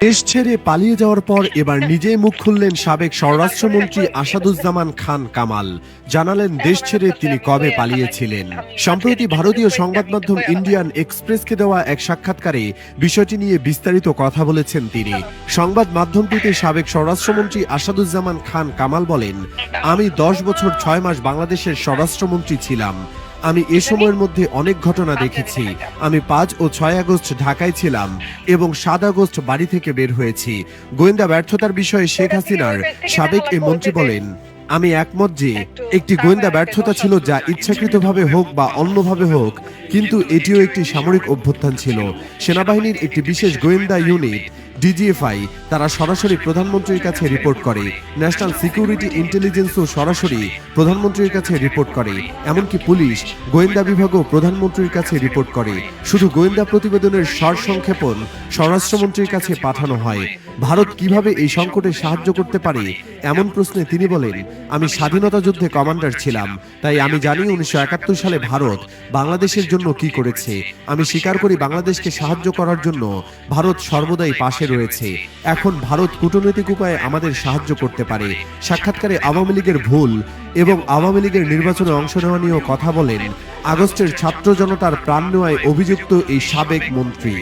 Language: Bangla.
দেশ ছেড়ে পালিয়ে যাওয়ার পর এবার নিজেই মুখ খুললেন সাবেক স্বরাষ্ট্রমন্ত্রী আসাদুজ্জামান খান কামাল। জানালেন দেশ ছেড়ে তিনি কবে পালিয়েছিলেন। সম্প্রতি ভারতীয় সংবাদ মাধ্যম ইন্ডিয়ান এক্সপ্রেসকে দেওয়া এক সাক্ষাৎকারে বিষয়টি নিয়ে বিস্তারিত কথা বলেছেন তিনি। সংবাদ মাধ্যমটিতে সাবেক স্বরাষ্ট্রমন্ত্রী আসাদুজ্জামান খান কামাল বলেন, আমি 10 বছর 6 মাস বাংলাদেশের স্বরাষ্ট্রমন্ত্রী ছিলাম। আমি এ সময়ের মধ্যে অনেক ঘটনা দেখেছি। আমি 5 ও 6 আগস্ট ঢাকায় ছিলাম এবং 7 আগস্ট বাড়ি থেকে বের হয়েছি। গোয়েন্দা ব্যর্থতার বিষয়ে শেখ হাসিনার সাবেক এই মন্ত্রী বলেন, আমি একমত যে একটি গোয়েন্দা ব্যর্থতা ছিল, যা ইচ্ছাকৃতভাবে হোক বা অন্যভাবে হোক, কিন্তু এটিও একটি সামরিক অভ্যুত্থান ছিল। সেনাবাহিনীর একটি বিশেষ গোয়েন্দা ইউনিট ডিজিএফআই তারা সরাসরি প্রধানমন্ত্রীর কাছে রিপোর্ট করে। ন্যাশনাল সিকিউরিটি ইন্টেলিজেন্সও সরাসরি প্রধানমন্ত্রীর কাছে রিপোর্ট করে। এমনকি পুলিশ গোয়েন্দা বিভাগও প্রধানমন্ত্রীর কাছে রিপোর্ট করে। শুধু গোয়েন্দা প্রতিবেদনের সারসংক্ষেপণ স্বরাষ্ট্রমন্ত্রীর কাছে পাঠানো হয়। ভারত কিভাবে এই সংকটে সাহায্য করতে পারে এমন প্রশ্নে তিনি বলেন, আমি স্বাধীনতা যুদ্ধে কমান্ডার ছিলাম, তাই আমি জানি 1971 সালে ভারত বাংলাদেশের জন্য কি করেছে। আমি স্বীকার করি বাংলাদেশকে সাহায্য করার জন্য ভারত সর্বদাই পাশে রয়েছে। এখন ভারত কূটনৈতিক উপায়ে আমাদের সাহায্য করতে পারে। সাক্ষাৎকারে আওয়ামী লীগের ভুল এবং আওয়ামী লীগের নির্বাচনে অংশ নেওয়া নিয়েও কথা বলেন আগস্টের ছাত্র জনতার প্রাণ নেওয়ায় অভিযুক্ত এই সাবেক মন্ত্রী।